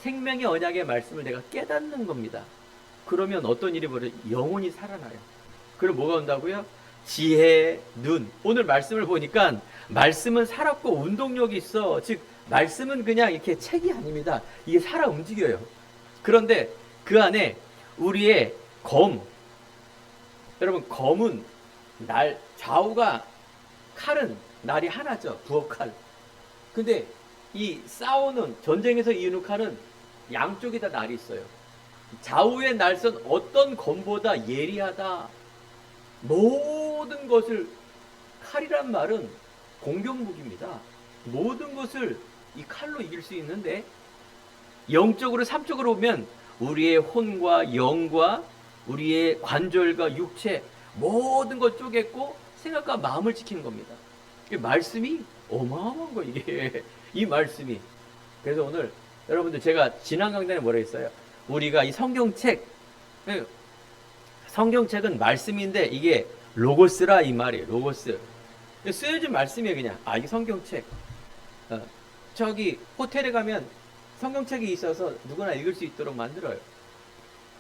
생명의 언약의 말씀을 내가 깨닫는 겁니다. 그러면 어떤 일이 벌어요? 영혼이 살아나요. 그럼 뭐가 온다고요? 지혜, 눈. 오늘 말씀을 보니까 말씀은 살았고 운동력이 있어. 즉 말씀은 그냥 이렇게 책이 아닙니다. 이게 살아 움직여요. 그런데 그 안에 우리의 검, 여러분 검은 날, 좌우가 칼은 날이 하나죠. 부엌칼. 근데 이 싸우는 전쟁에서 이유는 칼은 양쪽에 다 날이 있어요. 좌우의 날선 어떤 검보다 예리하다. 모든 것을, 칼이란 말은 공격무기입니다. 모든 것을 이 칼로 이길 수 있는데, 영적으로 삼적으로 보면 우리의 혼과 영과 우리의 관절과 육체 모든 것 쪼갰고 생각과 마음을 지키는 겁니다. 이 말씀이 어마어마한 거 이게. 이 말씀이. 그래서 오늘 여러분들 제가 지난 강단에 뭐라 했어요? 우리가 이 성경책은 말씀인데 이게 로고스라 이 말이에요. 로고스. 쓰여진 말씀이에요. 그냥 이게 성경책. 저기 호텔에 가면 성경책이 있어서 누구나 읽을 수 있도록 만들어요.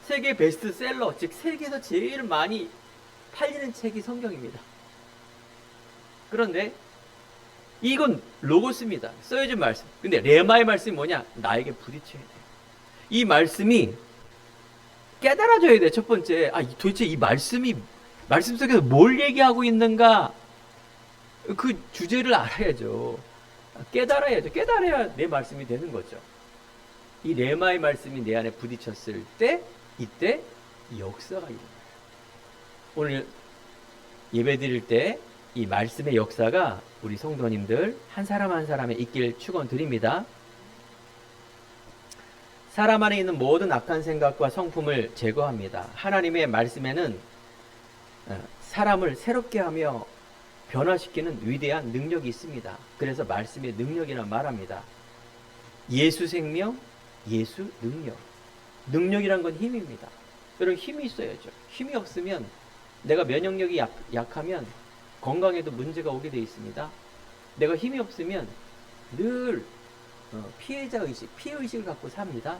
세계 베스트셀러, 즉 세계에서 제일 많이 팔리는 책이 성경입니다. 그런데 이건 로고스입니다. 쓰여진 말씀. 근데 레마의 말씀이 뭐냐? 나에게 부딪혀야 돼. 이 말씀이 깨달아져야 돼. 첫 번째, 도대체 이 말씀이 말씀 속에서 뭘 얘기하고 있는가? 그 주제를 알아야죠. 깨달아야죠. 깨달아야 내 말씀이 되는 거죠. 이 레마의 말씀이 내 안에 부딪혔을 때, 이때 역사가 일어나요. 오늘 예배 드릴 때 이 말씀의 역사가 우리 성도님들 한 사람 한 사람에 있길 축원드립니다. 사람 안에 있는 모든 악한 생각과 성품을 제거합니다. 하나님의 말씀에는 사람을 새롭게 하며 변화시키는 위대한 능력이 있습니다. 그래서 말씀의 능력이라 말합니다. 예수 생명, 예수 능력. 능력이란 건 힘입니다. 여러분 힘이 있어야죠. 힘이 없으면 내가 면역력이 약하면 건강에도 문제가 오게 되어 있습니다. 내가 힘이 없으면 늘 피해자의식, 피해의식을 갖고 삽니다.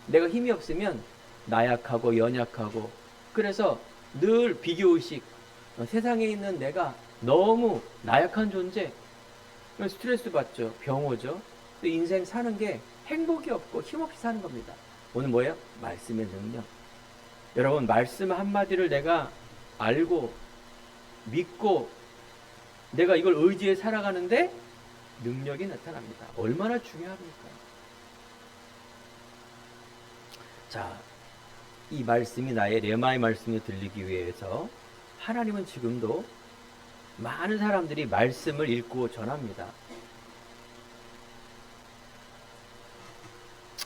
내가 힘이 없으면 나약하고 연약하고, 그래서 늘 비교의식, 세상에 있는 내가 너무 나약한 존재, 스트레스 받죠. 병 오죠. 인생 사는 게 행복이 없고 힘없이 사는 겁니다. 오늘 뭐예요? 말씀의 능력. 여러분 말씀 한마디를 내가 알고 믿고 내가 이걸 의지해 살아가는데 능력이 나타납니다. 얼마나 중요합니까? 자, 이 말씀이 나의 레마의 말씀이 들리기 위해서 하나님은 지금도 많은 사람들이 말씀을 읽고 전합니다.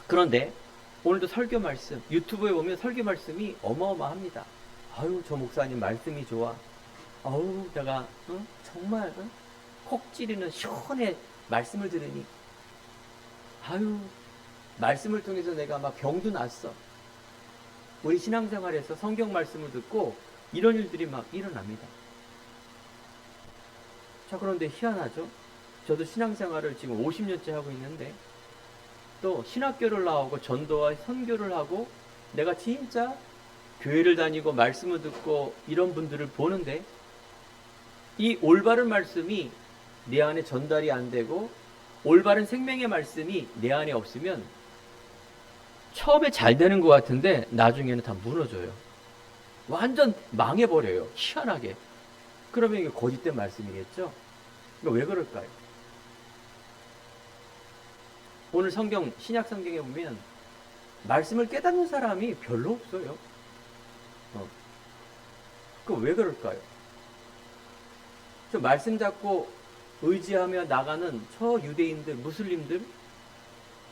그런데 오늘도 설교 말씀, 유튜브에 보면 설교 말씀이 어마어마합니다. 저 목사님 말씀이 좋아. 내가 정말 콕 찌르는 시원해 말씀을 들으니 말씀을 통해서 내가 막 병도 났어. 우리 신앙생활에서 성경 말씀을 듣고 이런 일들이 막 일어납니다. 자, 그런데 희한하죠? 저도 신앙생활을 지금 50년째 하고 있는데 또 신학교를 나오고 전도와 선교를 하고 내가 진짜 교회를 다니고 말씀을 듣고 이런 분들을 보는데 이 올바른 말씀이 내 안에 전달이 안 되고 올바른 생명의 말씀이 내 안에 없으면 처음에 잘 되는 것 같은데 나중에는 다 무너져요. 완전 망해버려요. 희한하게. 그러면 이게 거짓된 말씀이겠죠? 왜 그럴까요? 오늘 성경, 신약 성경에 보면 말씀을 깨닫는 사람이 별로 없어요. 왜 그럴까요? 저 말씀 잡고 의지하며 나가는 저 유대인들, 무슬림들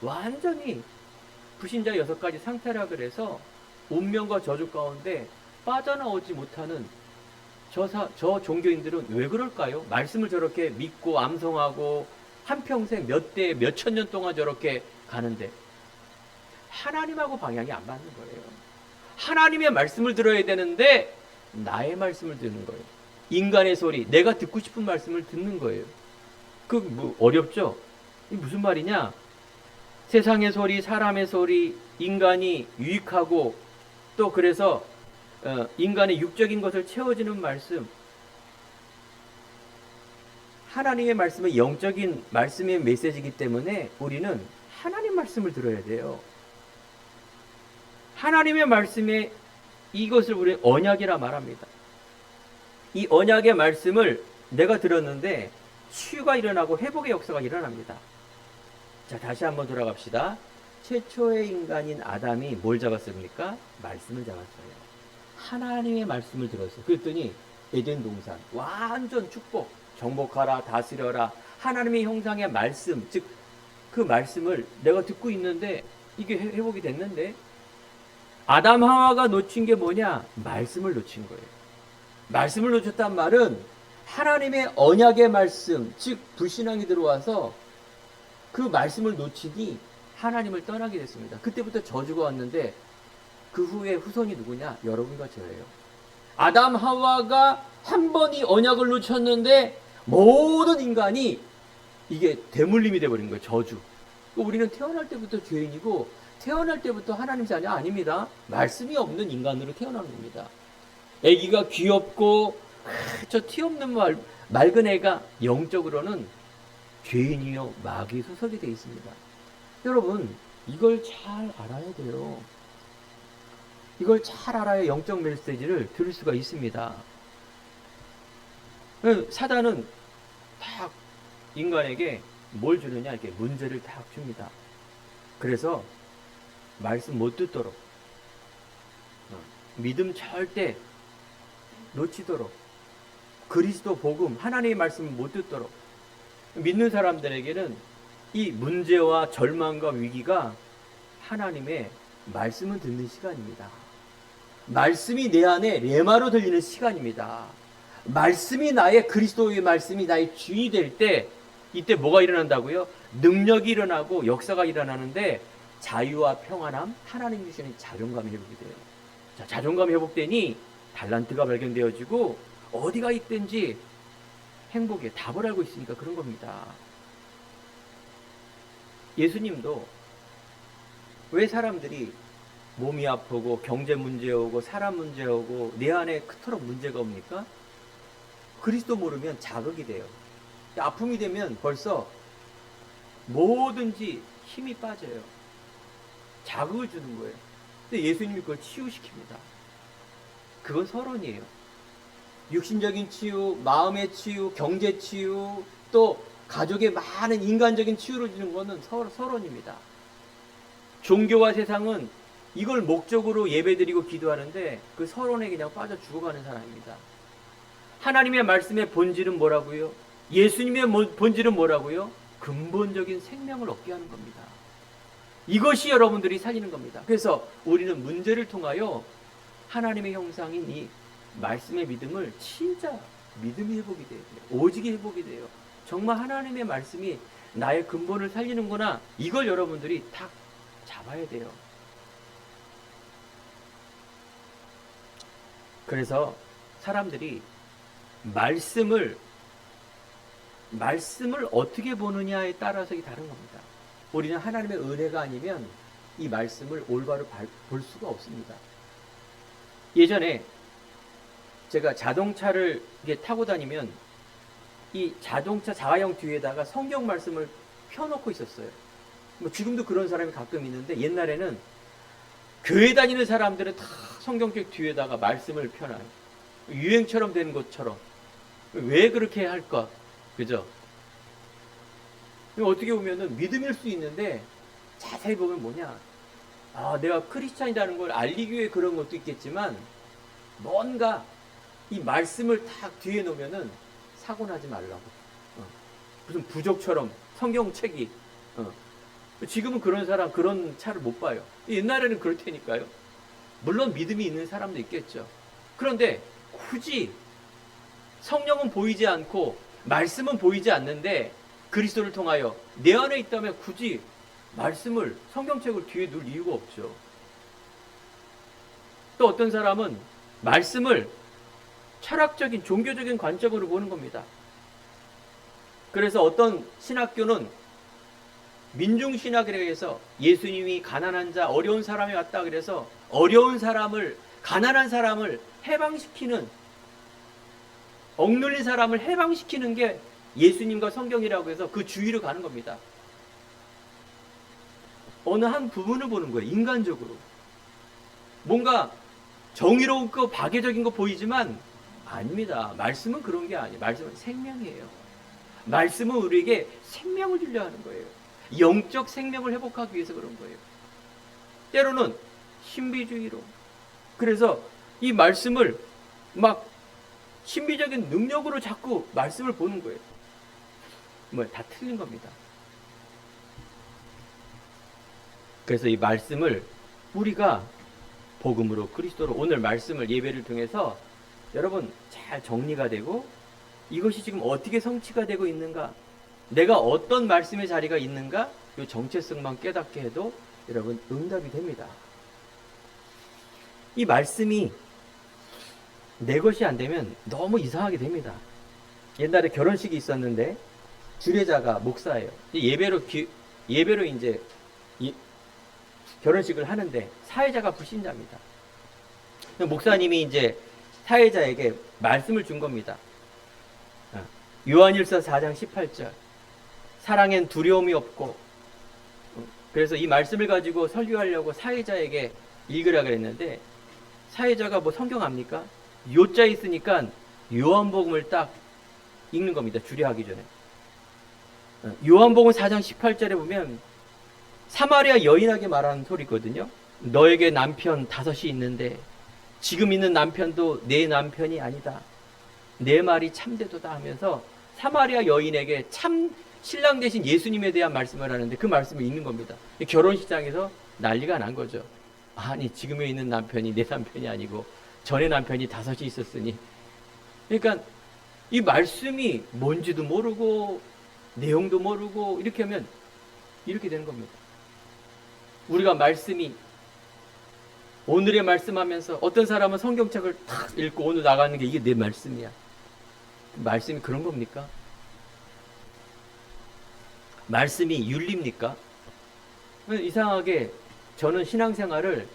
완전히 불신자 6가지 상태라 그래서 운명과 저주 가운데 빠져나오지 못하는 저 종교인들은 왜 그럴까요? 말씀을 저렇게 믿고 암송하고 한평생 몇 대, 몇천 년 동안 저렇게 가는데 하나님하고 방향이 안 맞는 거예요. 하나님의 말씀을 들어야 되는데 나의 말씀을 듣는 거예요. 인간의 소리, 내가 듣고 싶은 말씀을 듣는 거예요. 어렵죠? 이게 무슨 말이냐? 세상의 소리, 사람의 소리, 인간이 유익하고 또 그래서 인간의 육적인 것을 채워주는 말씀, 하나님의 말씀은 영적인 말씀의 메시지이기 때문에 우리는 하나님 말씀을 들어야 돼요. 하나님의 말씀에 이것을 우리 언약이라 말합니다. 이 언약의 말씀을 내가 들었는데 치유가 일어나고 회복의 역사가 일어납니다. 자, 다시 한번 돌아갑시다. 최초의 인간인 아담이 뭘 잡았습니까? 말씀을 잡았어요. 하나님의 말씀을 들었어요. 그랬더니 에덴 동산 완전 축복, 정복하라, 다스려라, 하나님의 형상의 말씀, 즉 그 말씀을 내가 듣고 있는데 이게 회복이 됐는데, 아담 하와가 놓친 게 뭐냐? 말씀을 놓친 거예요. 말씀을 놓쳤단 말은 하나님의 언약의 말씀, 즉 불신앙이 들어와서 그 말씀을 놓치니 하나님을 떠나게 됐습니다. 그때부터 저주가 왔는데 그 후에 후손이 누구냐? 여러분과 저예요. 아담 하와가 한 번 이 언약을 놓쳤는데 모든 인간이 이게 대물림이 돼버린 거예요. 저주. 우리는 태어날 때부터 죄인이고 태어날 때부터 하나님 자녀 아닙니다. 말씀이 없는 인간으로 태어나는 겁니다. 아기가 귀엽고 저 티 없는 맑은 애가 영적으로는 죄인이요 마귀 소속이 되어 있습니다. 여러분, 이걸 잘 알아야 돼요. 이걸 잘 알아야 영적 메시지를 들을 수가 있습니다. 사단은 딱 인간에게 뭘 주느냐? 이렇게 문제를 딱 줍니다. 그래서 말씀 못 듣도록, 믿음 절대 놓치도록, 그리스도 복음, 하나님의 말씀을 못 듣도록, 믿는 사람들에게는 이 문제와 절망과 위기가 하나님의 말씀을 듣는 시간입니다. 말씀이 내 안에 레마로 들리는 시간입니다. 말씀이 나의, 그리스도의 말씀이 나의 주인이 될 때, 이때 뭐가 일어난다고요? 능력이 일어나고 역사가 일어나는데 자유와 평안함, 하나님 주시는 자존감이 회복이 돼요. 자, 자존감이 회복되니 달란트가 발견되어지고 어디가 있든지 행복에 답을 알고 있으니까 그런 겁니다. 예수님도 왜 사람들이 몸이 아프고 경제 문제 오고 사람 문제 오고 내 안에 그토록 문제가 옵니까? 그리스도 모르면 자극이 돼요. 아픔이 되면 벌써 뭐든지 힘이 빠져요. 자극을 주는 거예요. 근데 예수님이 그걸 치유시킵니다. 그건 서론이에요. 육신적인 치유, 마음의 치유, 경제 치유, 또 가족의 많은 인간적인 치유를 주는 것은 서론입니다. 종교와 세상은 이걸 목적으로 예배드리고 기도하는데 그 서론에 그냥 빠져 죽어가는 사람입니다. 하나님의 말씀의 본질은 뭐라고요? 예수님의 본질은 뭐라고요? 근본적인 생명을 얻게 하는 겁니다. 이것이 여러분들이 살리는 겁니다. 그래서 우리는 문제를 통하여 하나님의 형상인 이 말씀의 믿음을 진짜 믿음이 회복이 돼요. 오직이 회복이 돼요. 정말 하나님의 말씀이 나의 근본을 살리는구나. 이걸 여러분들이 딱 잡아야 돼요. 그래서 사람들이 말씀을 어떻게 보느냐에 따라서 다른 겁니다. 우리는 하나님의 은혜가 아니면 이 말씀을 올바로 볼 수가 없습니다. 예전에 제가 자동차를 타고 다니면 이 자동차 자가용 뒤에다가 성경 말씀을 펴놓고 있었어요. 지금도 그런 사람이 가끔 있는데 옛날에는 교회 다니는 사람들은 다 성경책 뒤에다가 말씀을 펴놔요. 유행처럼 되는 것처럼. 왜 그렇게 할까? 그죠? 어떻게 보면은 믿음일 수 있는데 자세히 보면 뭐냐? 내가 크리스찬이라는 걸 알리기 위해 그런 것도 있겠지만 뭔가 이 말씀을 딱 뒤에 놓으면은 사고 나지 말라고. 무슨 부족처럼 성경책이. 지금은 그런 사람, 그런 차를 못 봐요. 옛날에는 그럴 테니까요. 물론 믿음이 있는 사람도 있겠죠. 그런데 굳이 성령은 보이지 않고 말씀은 보이지 않는데 그리스도를 통하여 내 안에 있다면 굳이 말씀을, 성경책을 뒤에 놓을 이유가 없죠. 또 어떤 사람은 말씀을 철학적인, 종교적인 관점으로 보는 겁니다. 그래서 어떤 신학교는 민중신학에 의해서 예수님이 가난한 자, 어려운 사람이 왔다 그래서 어려운 사람을, 가난한 사람을 해방시키는, 억눌린 사람을 해방시키는 게 예수님과 성경이라고 해서 그 주위로 가는 겁니다. 어느 한 부분을 보는 거예요. 인간적으로. 뭔가 정의롭고 박애적인 거 보이지만 아닙니다. 말씀은 그런 게 아니에요. 말씀은 생명이에요. 말씀은 우리에게 생명을 주려 하는 거예요. 영적 생명을 회복하기 위해서 그런 거예요. 때로는 신비주의로. 그래서 이 말씀을 막 신비적인 능력으로 자꾸 말씀을 보는 거예요. 다 틀린 겁니다. 그래서 이 말씀을 우리가 복음으로, 그리스도로, 오늘 말씀을 예배를 통해서 여러분 잘 정리가 되고, 이것이 지금 어떻게 성취가 되고 있는가, 내가 어떤 말씀의 자리가 있는가, 이 정체성만 깨닫게 해도 여러분 응답이 됩니다. 이 말씀이 내 것이 안 되면 너무 이상하게 됩니다. 옛날에 결혼식이 있었는데 주례자가 목사예요. 예배로 이제 결혼식을 하는데 사회자가 불신자입니다. 목사님이 이제 사회자에게 말씀을 준 겁니다. 요한일서 4장 18절. 사랑엔 두려움이 없고. 그래서 이 말씀을 가지고 설교하려고 사회자에게 읽으라 그랬는데, 사회자가 뭐 성경 압니까? 요자 있으니까 요한복음을 딱 읽는 겁니다. 주례하기 전에. 요한복음 4장 18절에 보면 사마리아 여인에게 말하는 소리거든요. 너에게 남편 5이 있는데 지금 있는 남편도 내 남편이 아니다. 내 말이 참되도다 하면서 사마리아 여인에게 참 신랑 대신 예수님에 대한 말씀을 하는데, 그 말씀을 읽는 겁니다. 결혼식장에서 난리가 난 거죠. 아니, 지금에 있는 남편이 내 남편이 아니고 전에 남편이 5이 있었으니. 그러니까 이 말씀이 뭔지도 모르고 내용도 모르고 이렇게 하면 이렇게 되는 겁니다. 우리가 말씀이, 오늘의 말씀하면서 어떤 사람은 성경책을 탁 읽고 오늘 나가는 게 이게 내 말씀이야. 말씀이 그런 겁니까? 말씀이 윤리입니까? 이상하게 저는 신앙생활을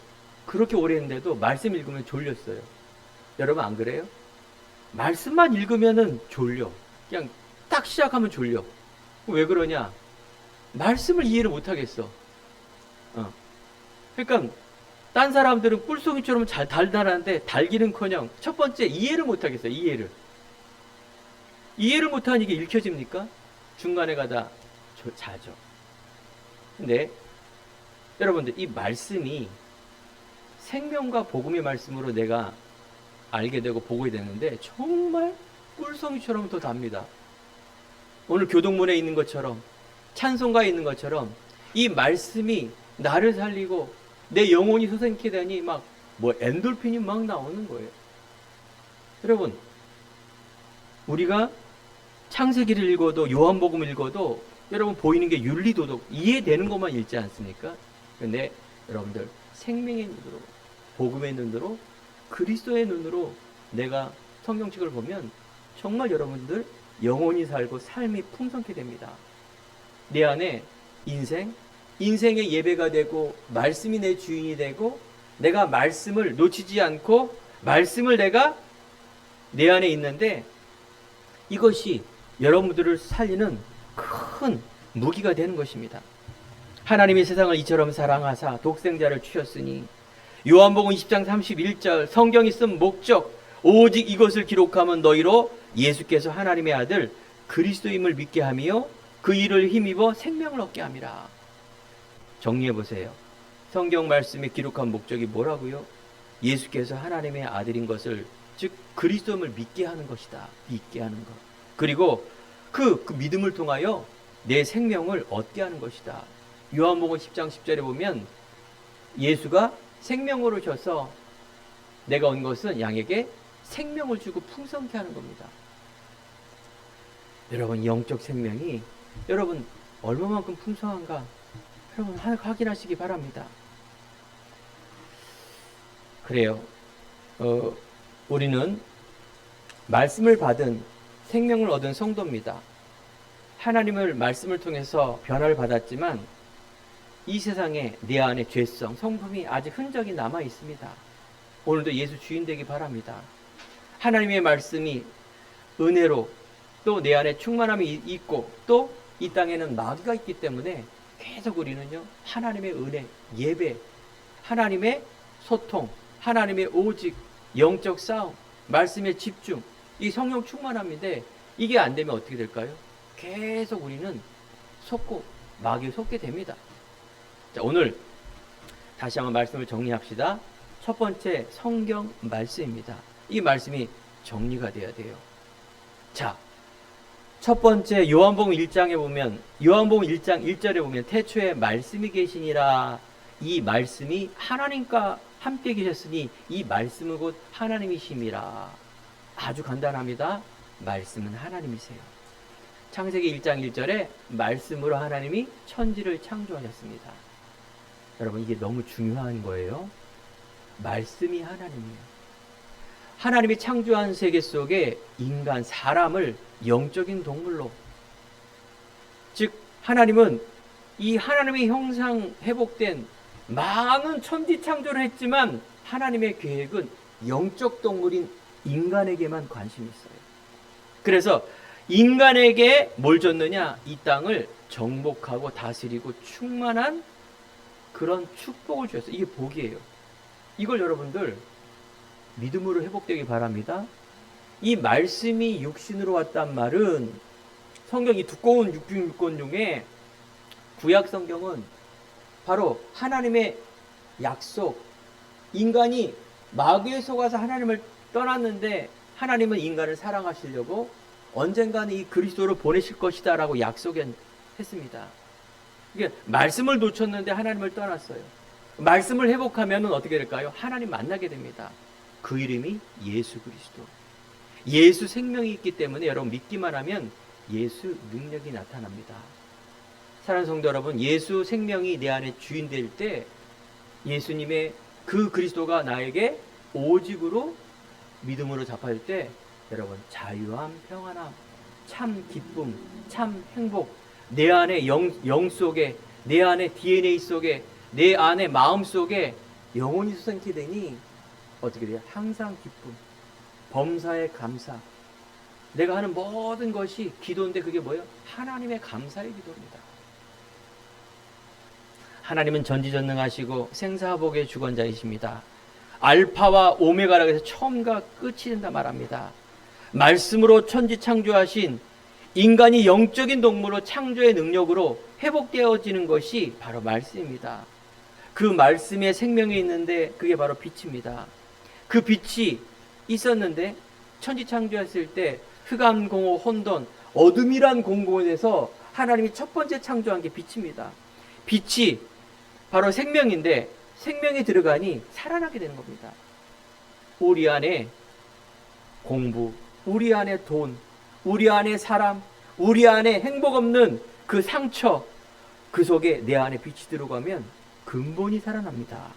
그렇게 오래 했는데도 말씀 읽으면 졸렸어요. 여러분 안 그래요? 말씀만 읽으면은 졸려. 그냥 딱 시작하면 졸려. 왜 그러냐? 말씀을 이해를 못하겠어. 그러니까 딴 사람들은 꿀송이처럼 잘 달달한데 달기는커녕 첫 번째 이해를 못하겠어요. 이해를 못하니 이게 읽혀집니까? 중간에 가다 자죠. 근데 여러분들, 이 말씀이 생명과 복음의 말씀으로 내가 알게 되고 보게 되는데 정말 꿀송이처럼 더 답니다. 오늘 교동문에 있는 것처럼, 찬송가에 있는 것처럼 이 말씀이 나를 살리고 내 영혼이 솟게 되니 막 엔돌핀이 막 나오는 거예요. 여러분, 우리가 창세기를 읽어도 요한복음을 읽어도 여러분 보이는 게 윤리도덕, 이해되는 것만 읽지 않습니까? 근데 여러분들 생명의 눈으로, 복음의 눈으로, 그리스도의 눈으로 내가 성경책을 보면 정말 여러분들 영혼이 살고 삶이 풍성케 됩니다. 내 안에 인생의 예배가 되고 말씀이 내 주인이 되고, 내가 말씀을 놓치지 않고 말씀을 내가 내 안에 있는데, 이것이 여러분들을 살리는 큰 무기가 되는 것입니다. 하나님이 세상을 이처럼 사랑하사 독생자를 주셨으니, 요한복음 20장 31절, 성경이 쓴 목적, 오직 이것을 기록하면 너희로 예수께서 하나님의 아들 그리스도임을 믿게 하며 그 일을 힘입어 생명을 얻게 함이라. 정리해 보세요. 성경 말씀에 기록한 목적이 뭐라고요? 예수께서 하나님의 아들인 것을, 즉 그리스도임을 믿게 하는 것이다. 믿게 하는 것. 그리고 그 믿음을 통하여 내 생명을 얻게 하는 것이다. 요한복음 10장 10절에 보면 예수가 생명으로 오셔서 내가 온 것은 양에게 생명을 주고 풍성케 하는 겁니다. 여러분, 영적 생명이 여러분 얼마만큼 풍성한가 여러분 확인하시기 바랍니다. 그래요. 우리는 말씀을 받은 생명을 얻은 성도입니다. 하나님을 말씀을 통해서 변화를 받았지만 이 세상에 내 안에 죄성, 성품이 아직 흔적이 남아 있습니다. 오늘도 예수 주인 되기 바랍니다. 하나님의 말씀이 은혜로 또 내 안에 충만함이 있고 또 이 땅에는 마귀가 있기 때문에 계속 우리는요, 하나님의 은혜, 예배, 하나님의 소통, 하나님의 오직, 영적 싸움, 말씀에 집중, 이 성령 충만함인데 이게 안 되면 어떻게 될까요? 계속 우리는 속고 마귀에 속게 됩니다. 자, 오늘 다시 한번 말씀을 정리합시다. 첫 번째 성경 말씀입니다. 이 말씀이 정리가 돼야 돼요. 자, 첫 번째 요한복음 1장에 보면, 요한복음 1장 1절에 보면 태초에 말씀이 계시니라. 이 말씀이 하나님과 함께 계셨으니 이 말씀은 곧 하나님이심이라. 아주 간단합니다. 말씀은 하나님이세요. 창세기 1장 1절에 말씀으로 하나님이 천지를 창조하셨습니다. 여러분, 이게 너무 중요한 거예요. 말씀이 하나님이에요. 하나님이 창조한 세계 속에 인간, 사람을 영적인 동물로, 즉 하나님은 이 하나님의 형상 회복된 많은 천지 창조를 했지만 하나님의 계획은 영적 동물인 인간에게만 관심이 있어요. 그래서 인간에게 뭘 줬느냐? 이 땅을 정복하고 다스리고 충만한 그런 축복을 주셨어요. 이게 복이에요. 이걸 여러분들 믿음으로 회복되기 바랍니다. 이 말씀이 육신으로 왔단 말은 성경 이 두꺼운 육중육권 중에 구약 성경은 바로 하나님의 약속, 인간이 마귀에 속아서 하나님을 떠났는데 하나님은 인간을 사랑하시려고 언젠가는 이 그리스도를 보내실 것이다 라고 약속했습니다. 이게 말씀을 놓쳤는데 하나님을 떠났어요. 말씀을 회복하면 어떻게 될까요? 하나님 만나게 됩니다. 그 이름이 예수 그리스도. 예수 생명이 있기 때문에 여러분 믿기만 하면 예수 능력이 나타납니다. 사랑하는 성도 여러분, 예수 생명이 내 안에 주인 될 때 예수님의 그 그리스도가 나에게 오직으로 믿음으로 잡혀질 때 여러분 자유함, 평안함, 참 기쁨, 참 행복, 내 안에 영 속에, 내 안에 DNA 속에, 내 안에 마음 속에 영혼이 수생케 되니 어떻게 돼요? 항상 기쁨, 범사에 감사. 내가 하는 모든 것이 기도인데 그게 뭐예요? 하나님의 감사의 기도입니다. 하나님은 전지전능하시고 생사복의 주권자이십니다. 알파와 오메가라고 해서 처음과 끝이 된다 말합니다. 말씀으로 천지 창조하신 인간이 영적인 동물로 창조의 능력으로 회복되어지는 것이 바로 말씀입니다. 그 말씀에 생명이 있는데 그게 바로 빛입니다. 그 빛이 있었는데 천지 창조했을 때 흑암, 공허, 혼돈, 어둠이란 공간에서 하나님이 첫 번째 창조한 게 빛입니다. 빛이 바로 생명인데 생명이 들어가니 살아나게 되는 겁니다. 우리 안에 공부, 우리 안에 돈, 우리 안에 사람, 우리 안에 행복 없는 그 상처, 그 속에 내 안에 빛이 들어가면 근본이 살아납니다.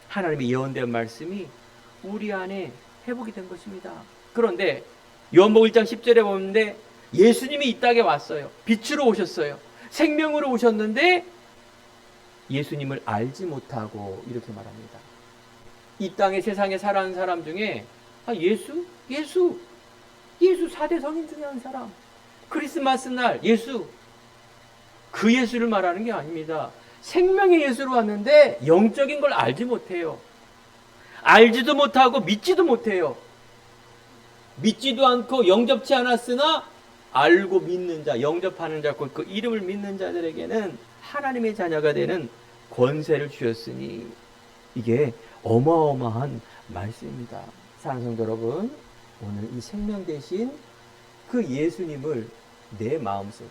하나님의 예언된 말씀이 우리 안에 회복이 된 것입니다. 그런데 요한복음 1장 10절에 보는데 예수님이 이 땅에 왔어요. 빛으로 오셨어요. 생명으로 오셨는데 예수님을 알지 못하고 이렇게 말합니다. 이 땅에 세상에 살아가는 사람 중에 예수 4대 성인 중에 한 사람, 크리스마스 날 예수, 그 예수를 말하는 게 아닙니다. 생명의 예수로 왔는데 영적인 걸 알지 못해요. 알지도 못하고 믿지도 못해요. 믿지도 않고 영접치 않았으나 알고 믿는 자, 영접하는 자, 그 이름을 믿는 자들에게는 하나님의 자녀가 되는 권세를 주셨으니 이게 어마어마한 말씀입니다. 사랑하는 성도 여러분, 오늘 이 생명 대신 그 예수님을 내 마음속에,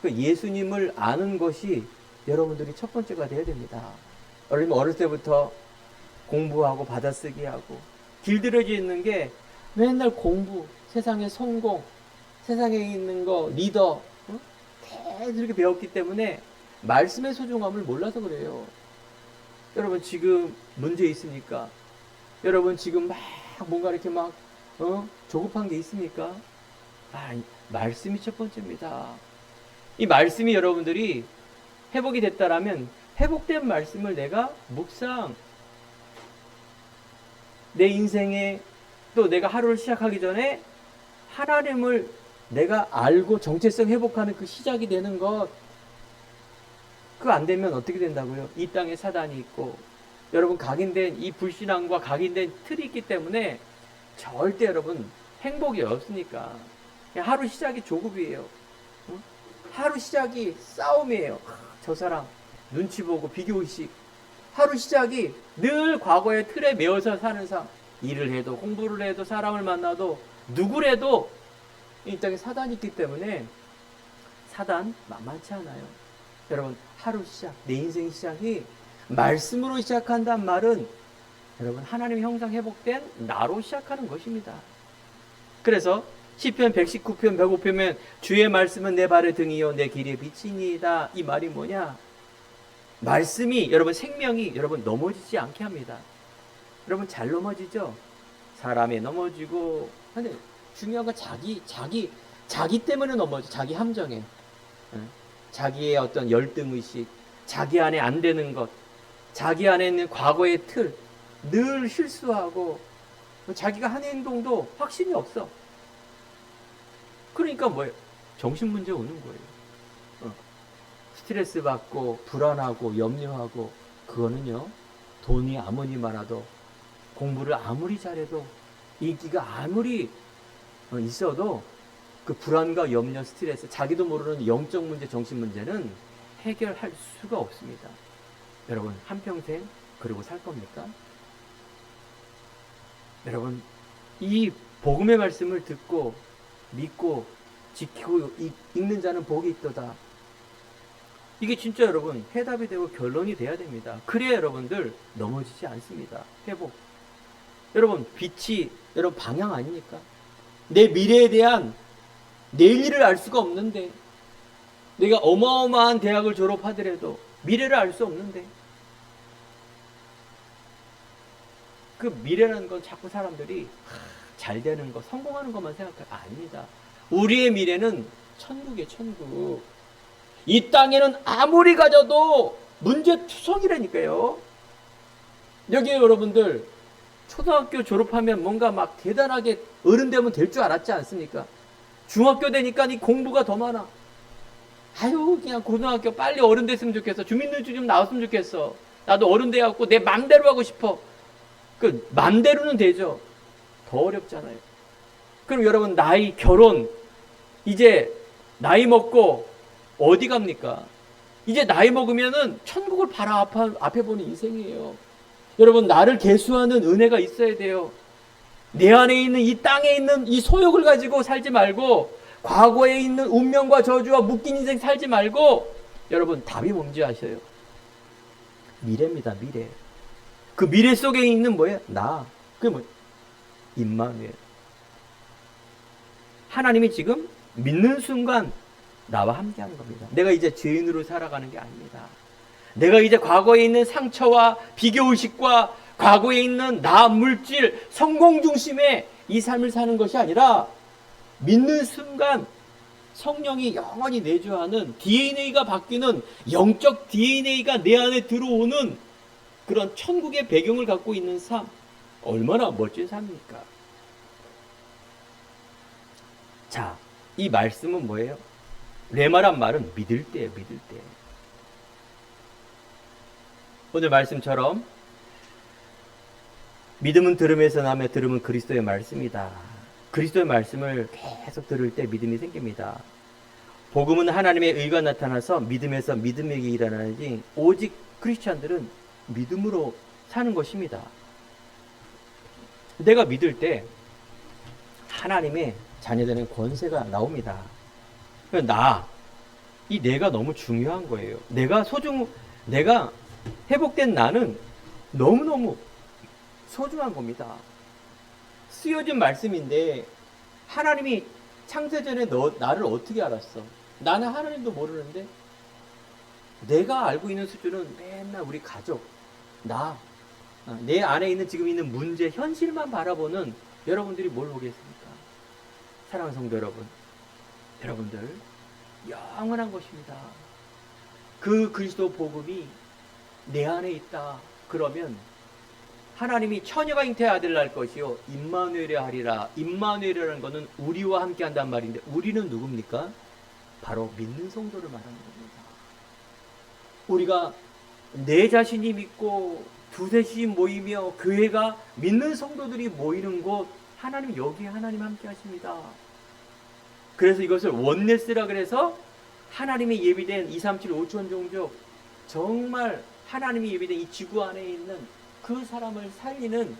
그 예수님을 아는 것이 여러분들이 첫 번째가 되어야 됩니다. 여러분 어릴 때부터 공부하고 받아쓰기 하고 길들여져 있는 게 맨날 공부, 세상의 성공, 세상에 있는 거, 리더 계속 이렇게 배웠기 때문에 말씀의 소중함을 몰라서 그래요. 여러분 지금 문제 있습니까? 여러분 지금 막 뭔가 이렇게 막 조급한 게 있습니까? 말씀이 첫 번째입니다. 이 말씀이 여러분들이 회복이 됐다라면 회복된 말씀을 내가 묵상, 내 인생에 또 내가 하루를 시작하기 전에 하나님을 내가 알고 정체성 회복하는 그 시작이 되는 것. 그거 안 되면 어떻게 된다고요? 이 땅에 사단이 있고 여러분 각인된 이 불신앙과 각인된 틀이 있기 때문에 절대 여러분 행복이 없으니까 하루 시작이 조급이에요. 하루 시작이 싸움이에요. 저 사람 눈치 보고 비교의식. 하루 시작이 늘 과거의 틀에 매어서 사는 삶. 일을 해도 공부를 해도 사람을 만나도 누구래도 이 땅에 사단이 있기 때문에 사단 만만치 않아요. 여러분 하루 시작, 내 인생 시작이 말씀으로 시작한다는 말은 여러분 하나님의 형상 회복된 나로 시작하는 것입니다. 그래서 시편 119편 105편면 주의 말씀은 내 발의 등이요 내 길의 빛이니이다. 이 말이 뭐냐? 말씀이 여러분 생명이 여러분 넘어지지 않게 합니다. 여러분 잘 넘어지죠? 사람이 넘어지고. 근데 중요한 건 자기 때문에 넘어져. 자기 함정에. 자기의 어떤 열등의식, 자기 안에 안 되는 것, 자기 안에 있는 과거의 틀, 늘 실수하고 자기가 하는 행동도 확신이 없어. 그러니까 뭐예요? 정신문제 오는 거예요. 스트레스 받고 불안하고 염려하고. 그거는요, 돈이 아무리 많아도 공부를 아무리 잘해도 인기가 아무리 있어도 그 불안과 염려, 스트레스, 자기도 모르는 영적 문제, 정신 문제는 해결할 수가 없습니다. 여러분 한평생 그러고 살 겁니까? 여러분 이 복음의 말씀을 듣고 믿고 지키고 읽는 자는 복이 있도다. 이게 진짜 여러분 해답이 되고 결론이 돼야 됩니다. 그래야 여러분들 넘어지지 않습니다. 회복. 여러분 빛이 여러분 방향 아닙니까? 내 미래에 대한 내일을 알 수가 없는데, 내가 어마어마한 대학을 졸업하더라도 미래를 알 수 없는데, 그 미래라는 건 자꾸 사람들이 잘 되는 거, 성공하는 것만 생각해요. 아닙니다. 우리의 미래는 천국이에요. 천국. 이 땅에는 아무리 가져도 문제투성이라니까요. 여기에 여러분들 초등학교 졸업하면 뭔가 막 대단하게 어른 되면 될 줄 알았지 않습니까? 중학교 되니까 이 공부가 더 많아. 아유 그냥 고등학교 빨리 어른 됐으면 좋겠어. 주민등록증 좀 나왔으면 좋겠어. 나도 어른 돼갖고 내 맘대로 하고 싶어. 그 맘대로는 되죠. 더 어렵잖아요. 그럼 여러분 나이, 결혼, 이제 나이 먹고 어디 갑니까? 이제 나이 먹으면은 천국을 바로 앞에 보는 인생이에요. 여러분 나를 계수하는 은혜가 있어야 돼요. 내 안에 있는 이 땅에 있는 이 소욕을 가지고 살지 말고, 과거에 있는 운명과 저주와 묶인 인생 살지 말고, 여러분 답이 뭔지 아셔요? 미래입니다. 미래. 그 미래 속에 있는 뭐예요? 나. 그게 뭐예요? 임마누엘. 하나님이 지금 믿는 순간 나와 함께하는 겁니다. 내가 이제 죄인으로 살아가는 게 아닙니다. 내가 이제 과거에 있는 상처와 비교의식과 과거에 있는 나, 물질, 성공 중심의 이 삶을 사는 것이 아니라, 믿는 순간 성령이 영원히 내주하는 DNA가 바뀌는 영적 DNA가 내 안에 들어오는 그런 천국의 배경을 갖고 있는 삶. 얼마나 멋진 삶입니까? 자, 이 말씀은 뭐예요? 레마란 말은 믿을 때예요. 믿을 때. 오늘 말씀처럼 믿음은 들음에서 나며 들음은 그리스도의 말씀이다. 그리스도의 말씀을 계속 들을 때 믿음이 생깁니다. 복음은 하나님의 의가 나타나서 믿음에서 믿음에게 일어나지, 오직 크리스찬들은 믿음으로 사는 것입니다. 내가 믿을 때 하나님의 자녀되는 권세가 나옵니다. 이 내가 너무 중요한 거예요. 내가 회복된 나는 너무너무 소중한 겁니다. 쓰여진 말씀인데, 하나님이 창세전에 나를 어떻게 알았어? 나는 하나님도 모르는데, 내가 알고 있는 수준은 맨날 우리 가족, 내 안에 있는 지금 있는 문제, 현실만 바라보는 여러분들이 뭘 보겠습니까? 사랑하는 성도 여러분, 여러분들 영원한 것입니다. 그 그리스도 복음이 내 안에 있다. 그러면 하나님이 처녀가 잉태의 아들을 낳을 것이요 임마누엘이 하리라. 임마누엘이라는 것은 우리와 함께 한단 말인데 우리는 누굽니까? 바로 믿는 성도를 말하는 겁니다. 우리가 내 자신이 믿고 두셋이 모이며 교회가 믿는 성도들이 모이는 곳, 하나님 여기에 하나님 함께 하십니다. 그래서 이것을 원네스라 그래서 하나님이 예비된 237 5천 종족, 정말 하나님이 예비된 이 지구 안에 있는 그 사람을 살리는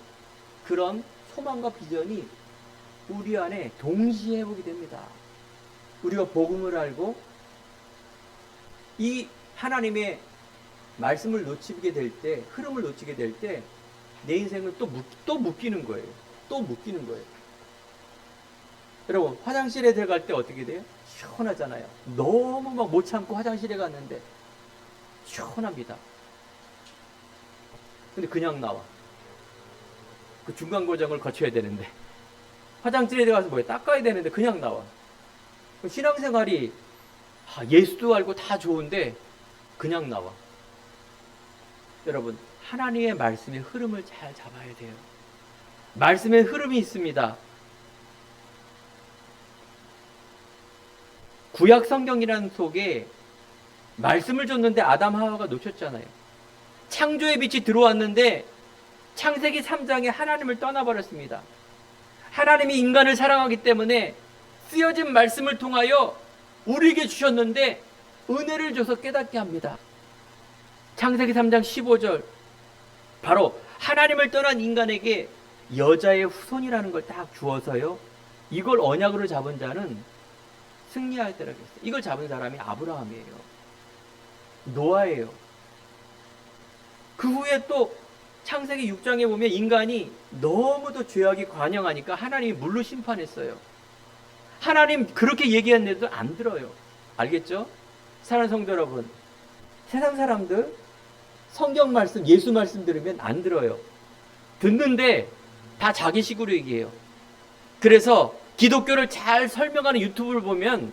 그런 소망과 비전이 우리 안에 동시에 오게 됩니다. 우리가 복음을 알고 이 하나님의 말씀을 놓치게 될 때, 흐름을 놓치게 될 때 내 인생을 또 묶이는 거예요. 또 묶이는 거예요. 여러분, 화장실에 들어갈 때 어떻게 돼요? 시원하잖아요. 너무 막 못 참고 화장실에 갔는데 시원합니다. 근데 그냥 나와. 그 중간 과정을 거쳐야 되는데, 화장실에 들어가서 뭐에 닦아야 되는데 그냥 나와. 신앙생활이 예수도 알고 다 좋은데 그냥 나와. 여러분, 하나님의 말씀의 흐름을 잘 잡아야 돼요. 말씀의 흐름이 있습니다. 구약 성경이라는 속에 말씀을 줬는데 아담 하와가 놓쳤잖아요. 창조의 빛이 들어왔는데 창세기 3장에 하나님을 떠나버렸습니다. 하나님이 인간을 사랑하기 때문에 쓰여진 말씀을 통하여 우리에게 주셨는데 은혜를 줘서 깨닫게 합니다. 창세기 3장 15절, 바로 하나님을 떠난 인간에게 여자의 후손이라는 걸 딱 주어서요, 이걸 언약으로 잡은 자는 승리하였더라고요. 이걸 잡은 사람이 아브라함이에요. 노아예요. 그 후에 또 창세기 6장에 보면 인간이 너무도 죄악이 관영하니까 하나님이 물로 심판했어요. 하나님 그렇게 얘기했는데도 안 들어요. 알겠죠? 사랑하는 성도 여러분, 세상 사람들 성경 말씀, 예수 말씀 들으면 안 들어요. 듣는데 다 자기식으로 얘기해요. 그래서 기독교를 잘 설명하는 유튜브를 보면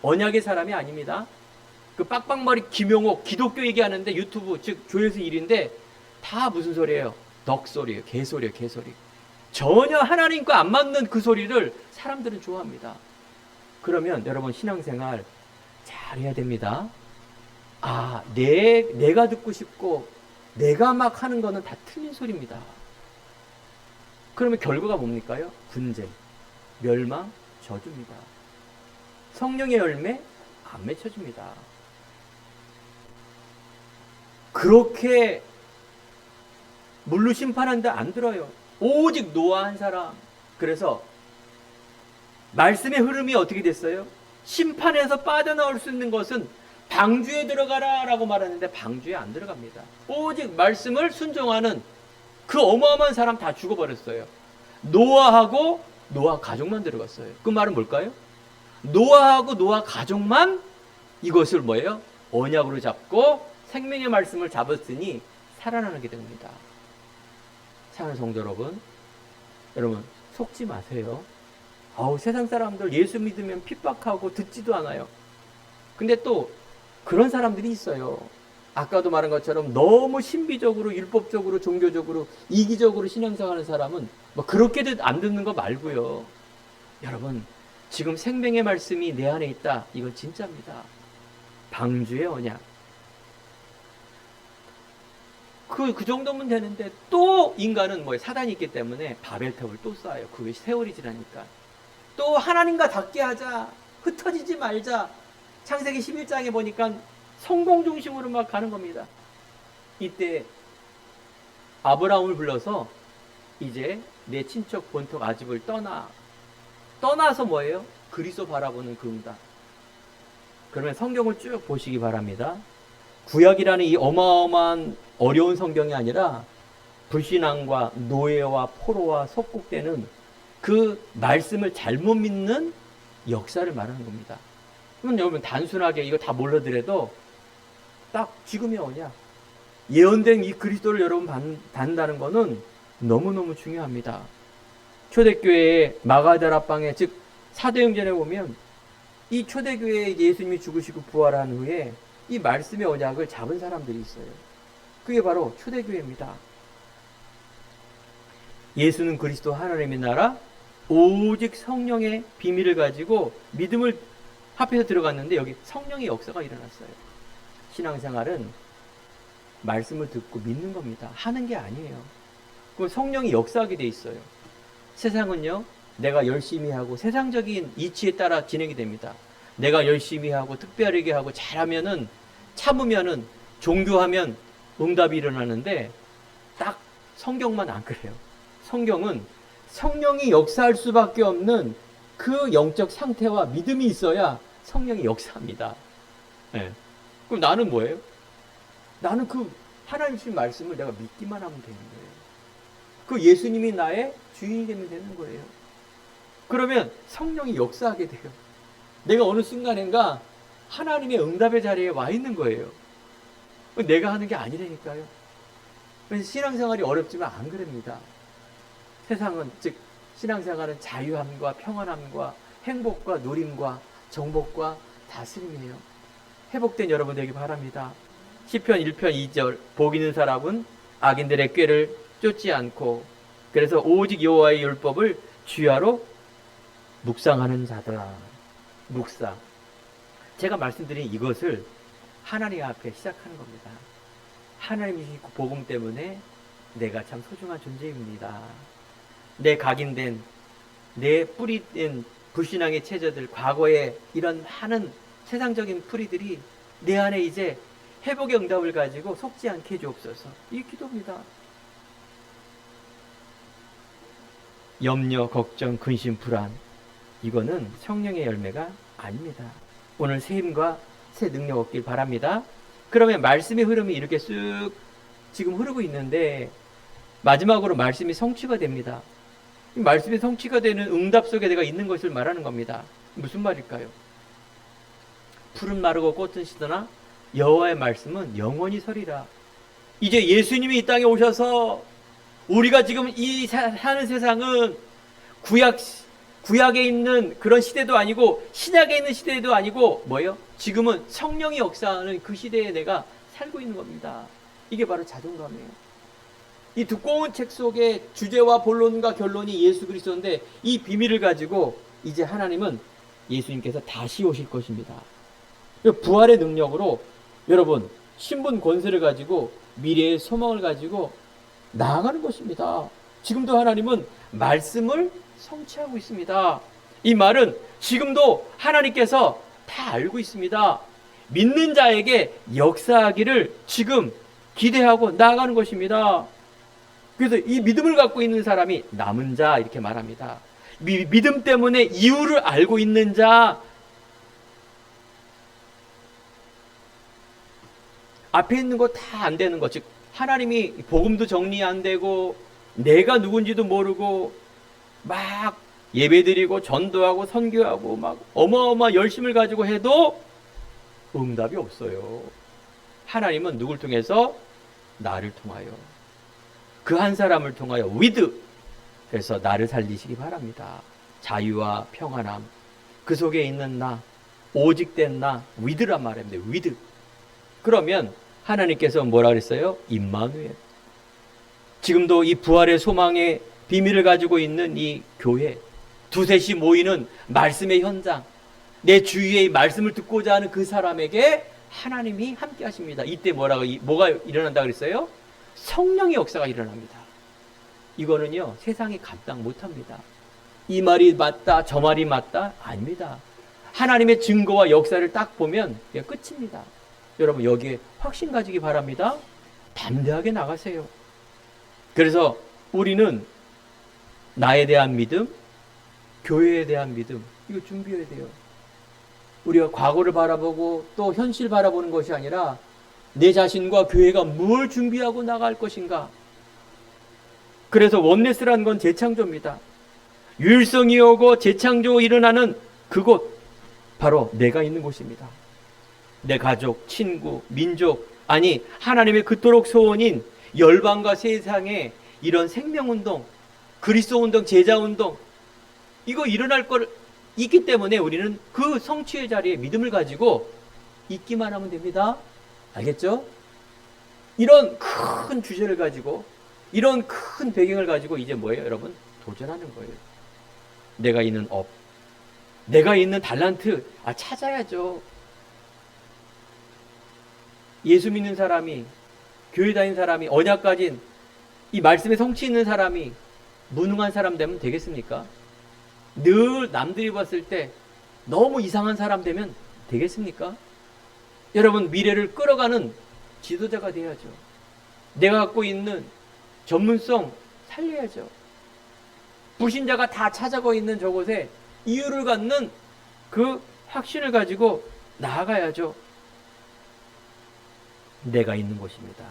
언약의 사람이 아닙니다. 그 빡빡머리 김용옥 기독교 얘기하는데 유튜브, 즉 조회수 1위인데 다 무슨 소리예요? 덕소리예요. 개소리예요. 개소리. 전혀 하나님과 안 맞는 그 소리를 사람들은 좋아합니다. 그러면 여러분, 신앙생활 잘 해야 됩니다. 내가 듣고 싶고 내가 막 하는 거는 다 틀린 소리입니다. 그러면 결과가 뭡니까요? 분쟁, 멸망, 저주입니다. 성령의 열매 안 맺혀집니다. 그렇게 물로 심판하는데 안 들어요. 오직 노아 한 사람. 그래서 말씀의 흐름이 어떻게 됐어요? 심판에서 빠져나올 수 있는 것은 방주에 들어가라 라고 말하는데 방주에 안 들어갑니다. 오직 말씀을 순종하는 그 어마어마한 사람 다 죽어버렸어요. 노아하고 노아 가족만 들어갔어요. 그 말은 뭘까요? 노아하고 노아 가족만 이것을 뭐예요? 언약으로 잡고 생명의 말씀을 잡았으니 살아나게 됩니다. 사랑하는 성도 여러분 속지 마세요. 세상 사람들 예수 믿으면 핍박하고 듣지도 않아요. 근데 또 그런 사람들이 있어요. 아까도 말한 것처럼 너무 신비적으로, 율법적으로, 종교적으로, 이기적으로 신앙생활하는 사람은 뭐 그렇게 안 듣는 거 말고요. 여러분, 지금 생명의 말씀이 내 안에 있다. 이건 진짜입니다. 방주의 언약. 그 정도면 되는데 또 인간은 사단이 있기 때문에 바벨탑을 또 쌓아요. 그게 세월이 지나니까. 또 하나님과 닿게 하자. 흩어지지 말자. 창세기 11장에 보니까 성공 중심으로 막 가는 겁니다. 이때 아브라함을 불러서 이제 내 친척 본토 아집을 떠나서 뭐예요? 그리스도 바라보는 그 응답. 그러면 성경을 쭉 보시기 바랍니다. 구약이라는 이 어마어마한 어려운 성경이 아니라 불신앙과 노예와 포로와 속국되는 그 말씀을 잘못 믿는 역사를 말하는 겁니다. 그럼 여러분 단순하게 이거 다 몰라더라도 딱 지금이 언약, 예언된 이 그리스도를 여러분 받는다는 것은 너무너무 중요합니다. 초대교회의 마가다락방에, 즉 사도행전에 보면 이 초대교회에 예수님이 죽으시고 부활한 후에 이 말씀의 언약을 잡은 사람들이 있어요. 그게 바로 초대교회입니다. 예수는 그리스도 하나님의 나라, 오직 성령의 비밀을 가지고 믿음을 합해서 들어갔는데 여기 성령의 역사가 일어났어요. 신앙생활은 말씀을 듣고 믿는 겁니다. 하는 게 아니에요. 그 성령이 역사하게 돼 있어요. 세상은요, 내가 열심히 하고 세상적인 이치에 따라 진행이 됩니다. 내가 열심히 하고 특별하게 하고 잘하면은, 참으면은, 종교하면 응답이 일어나는데 딱 성경만 안 그래요. 성경은 성령이 역사할 수밖에 없는 그 영적 상태와 믿음이 있어야 성령이 역사합니다. 네. 그럼 나는 뭐예요? 나는 그 하나님 주신 말씀을 내가 믿기만 하면 되는 거예요. 그 예수님이 나의 주인이 되면 되는 거예요. 그러면 성령이 역사하게 돼요. 내가 어느 순간인가 하나님의 응답의 자리에 와 있는 거예요. 내가 하는 게 아니라니까요. 그래서 신앙생활이 어렵지만 안 그럽니다. 세상은, 즉 신앙생활은 자유함과 평안함과 행복과 누림과 정복과 다스림이에요. 회복된 여러분 되기 바랍니다. 시편 1편 2절, 복 있는 사람은 악인들의 꾀를 쫓지 않고, 그래서 오직 여호와의 율법을 주야로 묵상하는 자다. 묵상. 제가 말씀드린 이것을 하나님 앞에 시작하는 겁니다. 하나님이 복음 때문에 내가 참 소중한 존재입니다. 내 각인된, 내 뿌리된 불신앙의 체제들, 과거에 이런 많은 세상적인 뿌리들이 내 안에 이제 회복의 응답을 가지고 속지 않게 해주옵소서. 이 기도입니다. 염려, 걱정, 근심, 불안, 이거는 성령의 열매가 아닙니다. 오늘 새 힘과 새 능력 얻길 바랍니다. 그러면 말씀의 흐름이 이렇게 쓱 지금 흐르고 있는데 마지막으로 말씀이 성취가 됩니다. 이 말씀이 성취가 되는 응답 속에 내가 있는 것을 말하는 겁니다. 무슨 말일까요? 풀은 마르고 꽃은 시드나 여호와의 말씀은 영원히 서리라. 이제 예수님이 이 땅에 오셔서 우리가 지금 이 사는 세상은 구약에 있는 그런 시대도 아니고 신약에 있는 시대도 아니고 뭐예요? 지금은 성령이 역사하는 그 시대에 내가 살고 있는 겁니다. 이게 바로 자존감이에요. 이 두꺼운 책 속에 주제와 본론과 결론이 예수 그리스도인데 이 비밀을 가지고 이제 하나님은 예수님께서 다시 오실 것입니다. 부활의 능력으로 여러분 신분 권세를 가지고 미래의 소망을 가지고 나아가는 것입니다. 지금도 하나님은 말씀을 성취하고 있습니다. 이 말은 지금도 하나님께서 다 알고 있습니다. 믿는 자에게 역사하기를 지금 기대하고 나아가는 것입니다. 그래서 이 믿음을 갖고 있는 사람이 남은 자 이렇게 말합니다. 믿음 때문에 이유를 알고 있는 자, 앞에 있는 거 다 안 되는 것, 즉 하나님이 복음도 정리 안 되고 내가 누군지도 모르고 막 예배드리고 전도하고 선교하고 막 어마어마 열심을 가지고 해도 응답이 없어요. 하나님은 누굴 통해서? 나를 통하여, 그 한 사람을 통하여 with, 그래서 나를 살리시기 바랍니다. 자유와 평안함, 그 속에 있는 나, 오직된 나, with란 말입니다. with. 그러면 하나님께서 뭐라 그랬어요? 임마누엘. 지금도 이 부활의 소망의 비밀을 가지고 있는 이 교회, 두셋이 모이는 말씀의 현장, 내 주위에 말씀을 듣고자 하는 그 사람에게 하나님이 함께 하십니다. 이때 뭐가 일어난다 그랬어요? 성령의 역사가 일어납니다. 이거는요, 세상이 감당 못합니다. 이 말이 맞다, 저 말이 맞다? 아닙니다. 하나님의 증거와 역사를 딱 보면 끝입니다. 여러분 여기에 확신 가지기 바랍니다. 담대하게 나가세요. 그래서 우리는 나에 대한 믿음, 교회에 대한 믿음, 이거 준비해야 돼요. 우리가 과거를 바라보고 또 현실 바라보는 것이 아니라 내 자신과 교회가 뭘 준비하고 나갈 것인가. 그래서 원네스라는 건 재창조입니다. 유일성이 오고 재창조 일어나는 그곳, 바로 내가 있는 곳입니다. 내 가족, 친구, 민족, 아니 하나님의 그토록 소원인 열방과 세상에 이런 생명운동, 그리스도운동, 제자운동, 이거 일어날 걸 있기 때문에 우리는 그 성취의 자리에 믿음을 가지고 있기만 하면 됩니다. 알겠죠? 이런 큰 주제를 가지고, 이런 큰 배경을 가지고 이제 뭐예요, 여러분? 도전하는 거예요. 내가 있는 업, 내가 있는 달란트, 찾아야죠. 예수 믿는 사람이, 교회 다니는 사람이, 언약 가진 이 말씀에 성취 있는 사람이 무능한 사람 되면 되겠습니까? 늘 남들이 봤을 때 너무 이상한 사람 되면 되겠습니까? 여러분, 미래를 끌어가는 지도자가 돼야죠. 내가 갖고 있는 전문성 살려야죠. 불신자가 다 찾아고 있는 저곳에 이유를 갖는 그 확신을 가지고 나아가야죠. 내가 있는 곳입니다.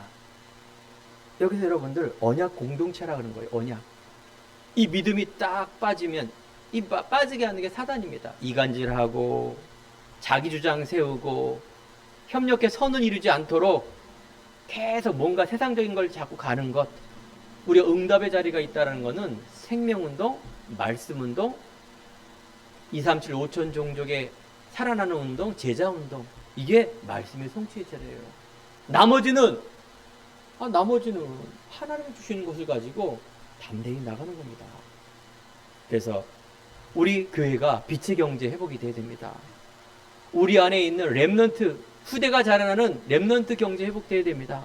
여기서 여러분들 언약 공동체라 그러는 거예요. 언약. 이 믿음이 딱 빠지면 이 빠지게 하는 게 사단입니다. 이간질하고 자기 주장 세우고 협력해 선을 이루지 않도록 계속 뭔가 세상적인 걸 자꾸 가는 것. 우리가 응답의 자리가 있다는 것은 생명운동, 말씀운동, 237 5천 종족의 살아나는 운동, 제자운동. 이게 말씀의 성취의 자리예요. 나머지는 하나님이 주시는 것을 가지고 담대히 나가는 겁니다. 그래서 우리 교회가 빛의 경제 회복이 돼야 됩니다. 우리 안에 있는 렘넌트, 후대가 자라나는 렘넌트 경제 회복돼야 됩니다.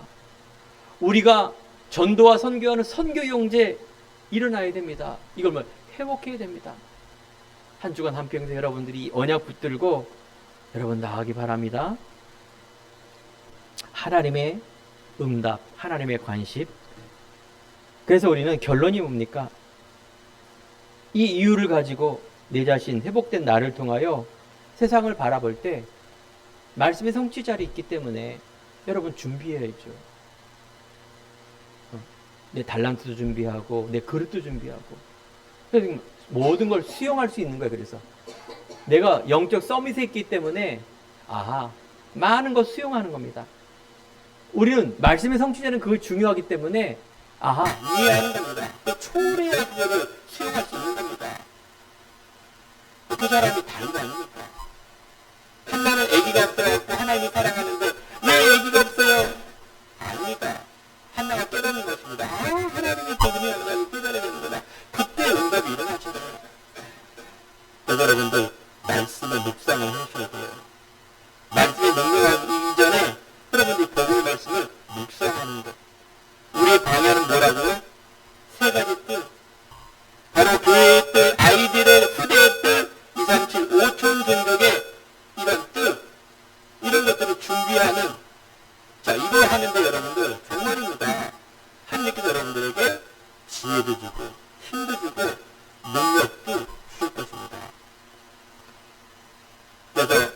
우리가 전도와 선교하는 선교 경제 일어나야 됩니다. 이걸 회복해야 됩니다. 한 주간 한평생 여러분들이 언약 붙들고 여러분 나가기 바랍니다. 하나님의 응답, 하나님의 관심. 그래서 우리는 결론이 뭡니까? 이 이유를 가지고 내 자신, 회복된 나를 통하여 세상을 바라볼 때 말씀의 성취자리 있기 때문에 여러분 준비해야죠. 내 달란트도 준비하고 내 그릇도 준비하고 그래서 모든 걸 수용할 수 있는 거예요. 그래서 내가 영적 서밋에 있기 때문에 많은 걸 수용하는 겁니다. 우리는 말씀의 성취자는 그게 중요하기 때문에 이해하는 겁니다. 또 초월해야 그거를 수용할 수 있는 겁니다. 그 사람이 다른 거 아닙니까? 한나는 아기가 없어갖고 하나님이 사랑하는데 왜 아기가 없어요? 아닙니다. 한나가 깨닫는 것입니다. 하나님이 복음이 얼마나 깨달아야 되는구나. 그때 응답이 일어나시더라고요. 여러분들 말씀을 묵상을 하셔야 돼요. 말씀에 명령하기 이전에 여러분들이 복음의 말씀을 묵상하는 것. 우리의 방향은 뭐라고요? 세 가지 뜻. 바로 교회의 뜻, 아이들의 후대의 뜻, 237 5천 종족의 이런 뜻, 이런 것들을 준비하는, 이거 하는데 여러분들 정말입니다. 하나님께서 여러분들에게 지혜도 주고 힘도 주고 능력도 주실 것입니다. 그래서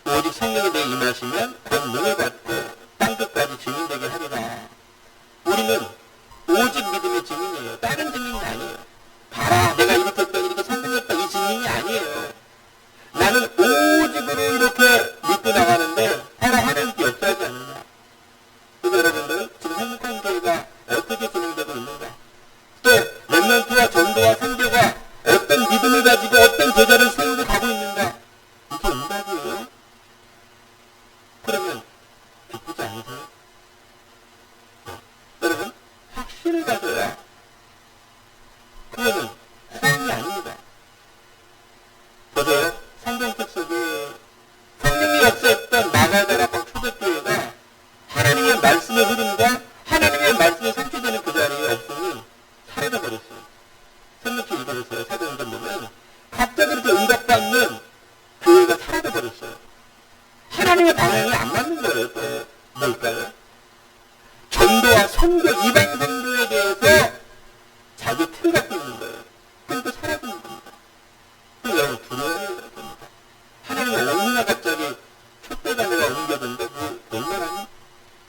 오직 성령이 내 임하시면 권능을 받고 땅끝까지 증인되게 하리라. 우리는 오직 믿음의 증인이에요. 다른 증인이 아니에요. 봐라, 내가 이렇게 했다, 이렇게 성공했다, 이 증인이 아니에요. 나는 오직으로 이렇게 믿고 나가는데 바로 하나님께 역사하지 않느냐. 그래서 여러분들 지금 행복한 교회가 어떻게 진행되고 있는가, 또 렘넌트와 전도와 선교가 어떤 믿음을 가지고 어떤 제자를 세우고 가고 있는가, 이게 응답이에요. 그러면 기쁘지 않으세요? 여러분, 확신을 가져야 그거는 소원이 아닙니다. 저도요, 성경책 속에 성령이 역사했던 나가다라방 초대교회가 하나님의 말씀의 흐름과 하나님의 말씀에 성취되는 그 자리에 없으니 사라져버렸어요. 성경책 읽어보세요. 사도행전 보면 갑자기 이렇게 응답받는 교회가 사라져버렸어요. 하나님의 방향이 안 맞는 거예요. 또 뭘까요? 전도와 선교, 이방 선교에 대해서 자기 틀 갖고 있는 거예요. 그래서 사라지는 겁니다. 그럼 여러분 두려워해야 됩니다. 하나님의 어느나 갑자기 촛대가내가 옮겨든데 그 얼마나?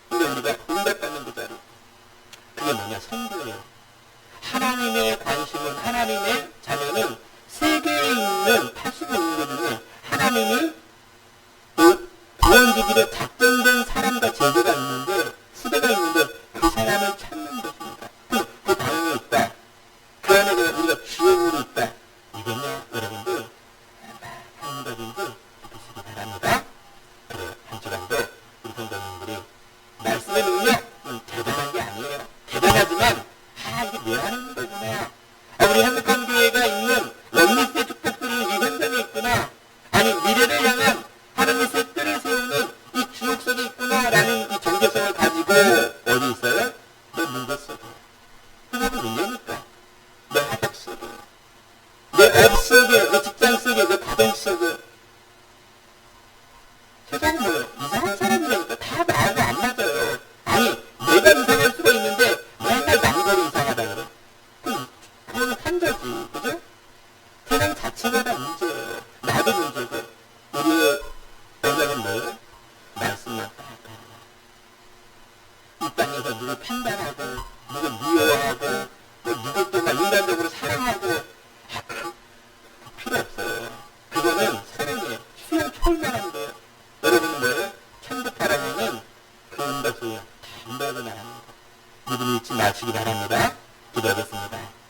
근데 우리가 응답받는 그 자리, 그게 뭐냐? 선교예요. 하나님의 관심은, 하나님의 자녀는 세계에 있는 85인구 중에 하나님이 구원 주기로 작정된 사람과 제자가 있는데, 후대가 있는데 그 사람을 찾는 것입니다. 그 방향에 있다. 그 안에 우리가 지옥으로 있다. 이거냐, 여러분들? 미안하지만 이게 왜 하는 거구나. 우리 행복한 교회가 있는 원리스의 축복들은 이 현장에 있구나. 아니 미래를 향한 하나님의 색들을 세우는 이 주옥 속에 있구나라는 이 정체성을 가지고 어디 있어요? 내 문제 속에. 그게 문제니까. 내 학업 속에. 내 업 속에, 내 직장 속에, 내 가정 속에. 세상에 뭐 이상한 사람이라니까 다 나하고 안 맞아요. 아니 내가 이상할 수가 있는데 맨날 남들이 이상하다 그래. 그거는 환자지, 그죠? 세상 자체가 다 문제예요. 나도 문제고. 우리의 여자는 뭐예요? 말씀만 따라. 이 땅에서 누구 판단하고, 누구 미워하고, 누구 또 막 인간적으로 사랑하고, 필요 없어요. 그거는 사랑이에요. 수용 철만한데요. 여러분은 뭐예요? 천국 바라보는 그런 것이에요. 담대하게 나갑니다. 믿음 잊지 마시기 바랍니다. 기도하겠습니다.